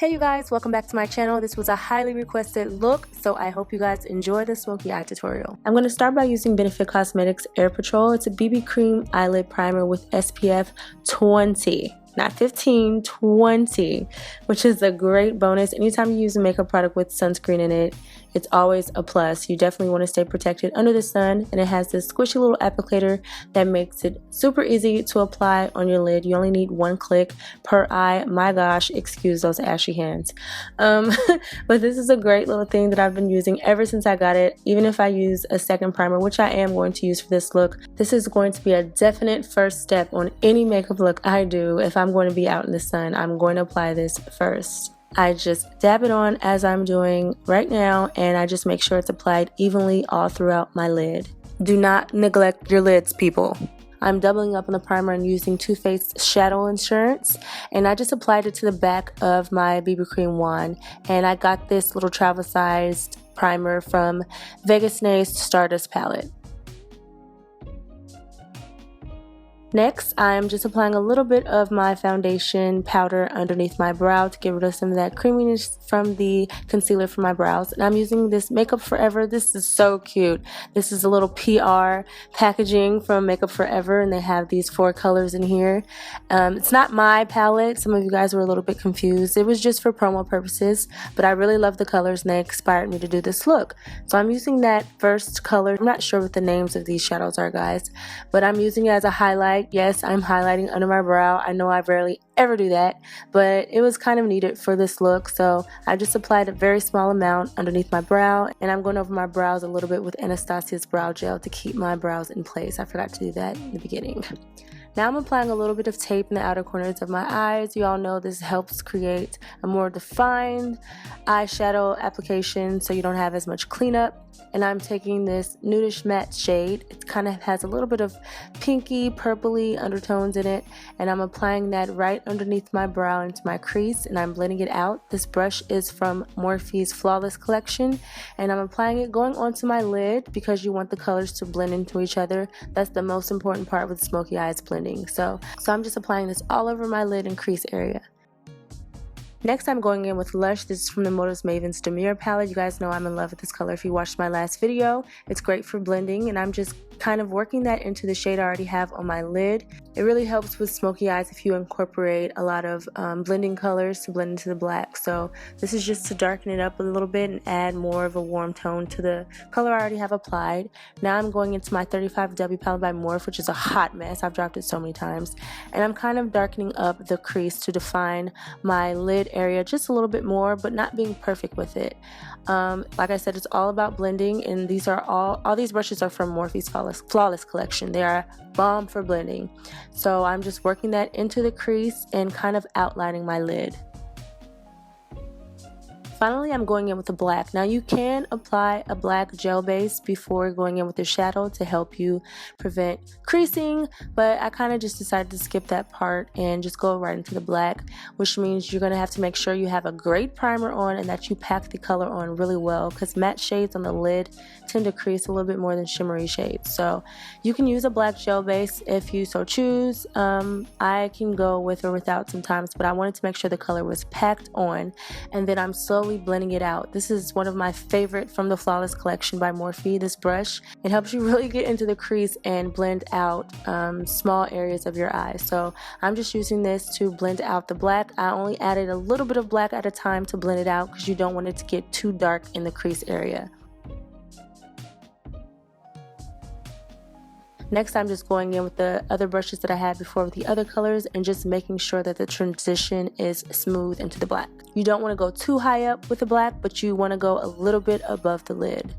Hey you guys, welcome back to my channel. This was a highly requested look, so I hope you guys enjoy the smoky eye tutorial. I'm going to start by using Benefit Cosmetics Air Patrol. It's a BB cream eyelid primer with SPF 20. Not 15, 20, which is a great bonus. Anytime you use a makeup product with sunscreen in it, it's always a plus. You definitely want to stay protected under the sun, and it has this squishy little applicator that makes it super easy to apply on your lid. You only need one click per eye. My gosh, excuse those ashy hands. But this is a great little thing that I've been using ever since I got it. Even if I use a second primer, which I am going to use for this look, this is going to be a definite first step on any makeup look I do. If I'm going to be out in the sun, I'm going to apply this first. I just dab it on as I'm doing right now, and I just make sure it's applied evenly all throughout my lid. Do not neglect your lids, people. I'm doubling up on the primer and using Too Faced Shadow Insurance, and I just applied it to the back of my BB cream wand, and I got this little travel sized primer from Vegas Nays Stardust palette. Next, I'm just applying a little bit of my foundation powder underneath my brow to get rid of some of that creaminess from the concealer for my brows. And I'm using this Makeup Forever. This is so cute. This is a little PR packaging from Makeup Forever, and they have these 4 colors in here. It's not my palette. Some of you guys were a little bit confused. It was just for promo purposes, but I really love the colors and they inspired me to do this look. So I'm using that first color. I'm not sure what the names of these shadows are, guys, but I'm using it as a highlight. Yes, I'm highlighting under my brow. I know I rarely ever do that, but it was kind of needed for this look, so I just applied a very small amount underneath my brow, and I'm going over my brows a little bit with Anastasia's brow gel to keep my brows in place. I forgot to do that in the beginning. Now I'm applying a little bit of tape in the outer corners of my eyes. You all know this helps create a more defined eyeshadow application so you don't have as much cleanup. And I'm taking this nudish matte shade. It kind of has a little bit of pinky, purpley undertones in it. And I'm applying that right underneath my brow into my crease, and I'm blending it out. This brush is from Morphe's Flawless collection. And I'm applying it going onto my lid because you want the colors to blend into each other. That's the most important part with smoky eyes blending. So I'm just applying this all over my lid and crease area. Next, I'm going in with Lush. This is from the Mavens Demure palette. You guys know I'm in love with this color if you watched my last video. It's great for blending, and I'm just kind of working that into the shade I already have on my lid. It really helps with smoky eyes if you incorporate a lot of blending colors to blend into the black. So this is just to darken it up a little bit and add more of a warm tone to the color I already have applied. Now I'm going into my 35W palette by Morphe, which is a hot mess. I've dropped it so many times. And I'm kind of darkening up the crease to define my lid area just a little bit more, but not being perfect with it. Like I said, it's all about blending, and these are all these brushes are from Morphe's Flawless collection. They are bomb for blending. So I'm just working that into the crease and kind of outlining my lid. Finally, I'm going in with the black. Now you can apply a black gel base before going in with the shadow to help you prevent creasing, but I kind of just decided to skip that part and just go right into the black, which means you're going to have to make sure you have a great primer on and that you pack the color on really well, because matte shades on the lid tend to crease a little bit more than shimmery shades. So you can use a black gel base if you so choose. I can go with or without sometimes, but I wanted to make sure the color was packed on, and then I'm slowly blending it out. This is one of my favorite from the Flawless collection by Morphe, this brush. It helps you really get into the crease and blend out small areas of your eyes. So I'm just using this to blend out the black. I only added a little bit of black at a time to blend it out because you don't want it to get too dark in the crease area. Next, I'm just going in with the other brushes that I had before with the other colors and just making sure that the transition is smooth into the black. You don't want to go too high up with the black, but you want to go a little bit above the lid.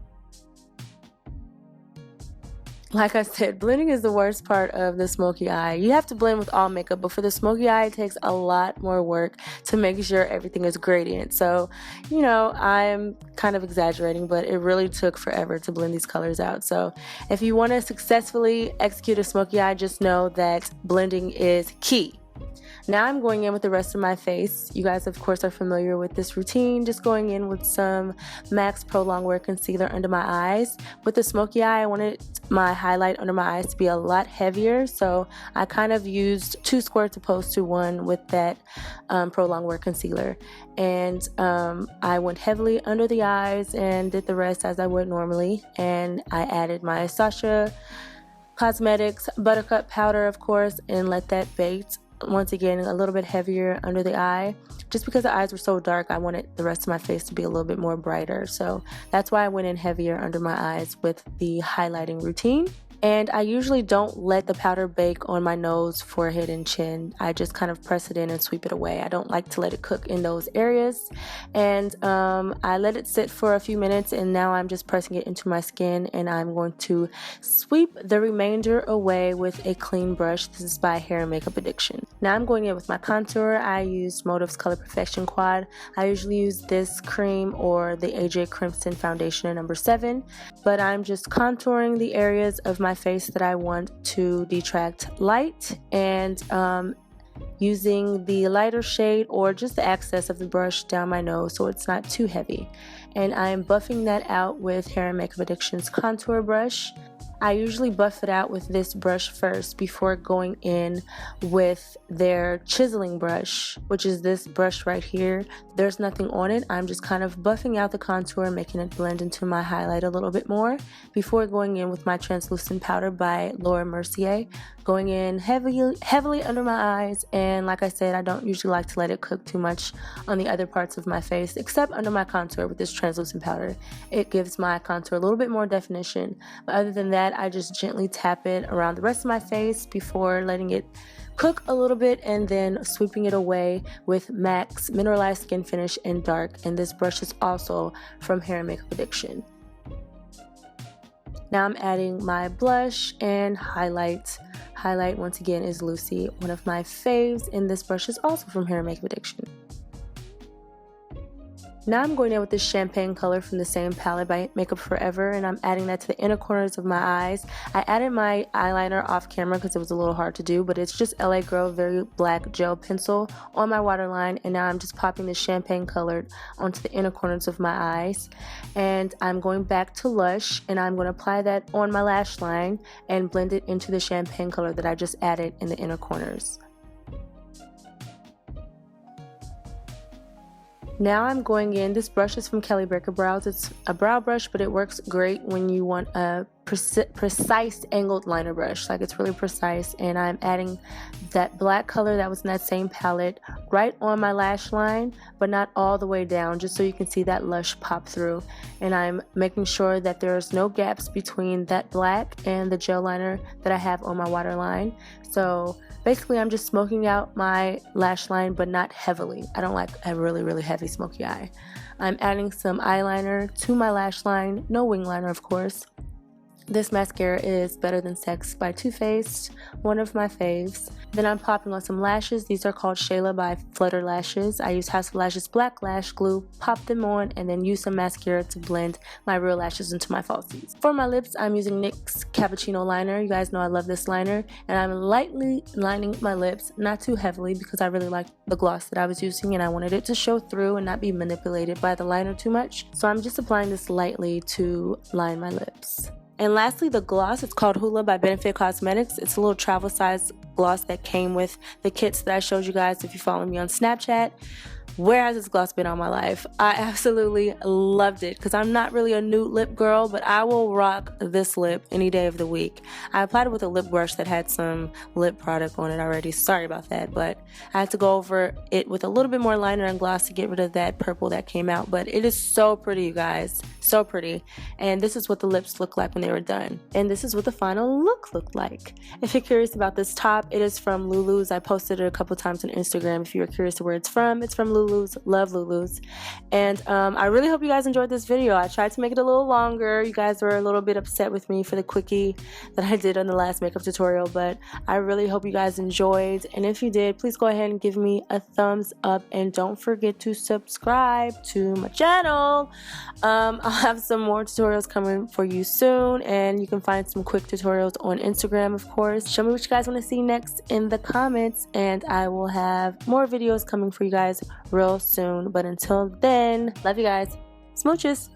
Like I said, blending is the worst part of the smoky eye. You have to blend with all makeup, but for the smoky eye, it takes a lot more work to make sure everything is gradient. So, you know, I'm kind of exaggerating, but it really took forever to blend these colors out. So if you want to successfully execute a smoky eye, just know that blending is key. Now I'm going in with the rest of my face. You guys, of course, are familiar with this routine. Just going in with some MAC Prolongwear concealer under my eyes. With the smoky eye, I wanted my highlight under my eyes to be a lot heavier, so I kind of used 2 squares opposed to 1 with that Prolongwear concealer. And I went heavily under the eyes and did the rest as I would normally. And I added my Sacha Cosmetics Buttercup powder, of course, and let that bake. Once again, a little bit heavier under the eye. Just because the eyes were so dark, I wanted the rest of my face to be a little bit more brighter. So that's why I went in heavier under my eyes with the highlighting routine. And I usually don't let the powder bake on my nose, forehead, and chin. I just kind of press it in and sweep it away. I don't like to let it cook in those areas. And I let it sit for a few minutes, and now I'm just pressing it into my skin, and I'm going to sweep the remainder away with a clean brush. This is by Hair and Makeup Addiction. Now I'm going in with my contour. I used Motive's Color Perfection Quad. I usually use this cream or the AJ Crimson Foundation in number 7, but I'm just contouring the areas of my face that I want to detract light, and using the lighter shade or just the excess of the brush down my nose so it's not too heavy. And I'm buffing that out with Hair and Makeup Addiction's contour brush. I usually buff it out with this brush first before going in with their chiseling brush, which is this brush right here. There's nothing on it. I'm just kind of buffing out the contour, making it blend into my highlight a little bit more before going in with my translucent powder by Mercier. Going in heavily under my eyes, and like I said, I don't usually like to let it cook too much on the other parts of my face except under my contour with this translucent powder. It gives my contour a little bit more definition, but other than that, I just gently tap it around the rest of my face before letting it cook a little bit and then sweeping it away with MAC's Mineralized Skin Finish in Dark, and this brush is also from Hair and Makeup Addiction. Now I'm adding my blush and highlight. Highlight, once again, is Lucy, one of my faves, and this brush is also from Hair and Makeup Addiction. Now I'm going in with this champagne color from the same palette by Makeup Forever, and I'm adding that to the inner corners of my eyes. I added my eyeliner off camera because it was a little hard to do, but it's just LA Girl Very Black Gel Pencil on my waterline, and now I'm just popping the champagne colored onto the inner corners of my eyes. And I'm going back to Lush, and I'm going to apply that on my lash line and blend it into the champagne color that I just added in the inner corners. Now I'm going in, this brush is from Kelly Baker Brows. It's a brow brush, but it works great when you want a precise angled liner brush. Like, it's really precise, and I'm adding that black color that was in that same palette right on my lash line, but not all the way down, just so you can see that Lush pop through. And I'm making sure that there's no gaps between that black and the gel liner that I have on my waterline. So basically, I'm just smoking out my lash line, but not heavily. I don't like a really heavy smoky eye. I'm adding some eyeliner to my lash line, no wing liner, of course. This mascara is Better Than Sex by Too Faced, one of my faves. Then I'm popping on some lashes. These are called Shayla by Flutter lashes. I use House of Lashes black lash glue, pop them on, and then use some mascara to blend my real lashes into my falsies. For my lips, I'm using NYX Cappuccino Liner. You guys know I love this liner, and I'm lightly lining my lips, not too heavily, because I really like the gloss that I was using and I wanted it to show through and not be manipulated by the liner too much. So I'm just applying this lightly to line my lips. And lastly, the gloss, it's called Hoola by Benefit Cosmetics. It's a little travel size gloss that came with the kits that I showed you guys if you follow me on Snapchat. Where has this gloss been all my life? I absolutely loved it because I'm not really a nude lip girl, but I will rock this lip any day of the week. I applied it with a lip brush that had some lip product on it already. Sorry about that, but I had to go over it with a little bit more liner and gloss to get rid of that purple that came out. But it is so pretty, you guys. So pretty. And this is what the lips look like when they were done. And this is what the final look looked like. If you're curious about this top, it is from Lulu's. I posted it a couple times on Instagram if you're curious to where it's from. It's from Lulu's. Lulus. Love Lulus. And I really hope you guys enjoyed this video. I tried to make it a little longer. You guys were a little bit upset with me for the quickie that I did on the last makeup tutorial, but I really hope you guys enjoyed. And if you did, please go ahead and give me a thumbs up, and don't forget to subscribe to my channel. I'll have some more tutorials coming for you soon, and you can find some quick tutorials on Instagram, of course. Show me what you guys want to see next in the comments, and I will have more videos coming for you guys real soon. But until then, love you guys. Smooches.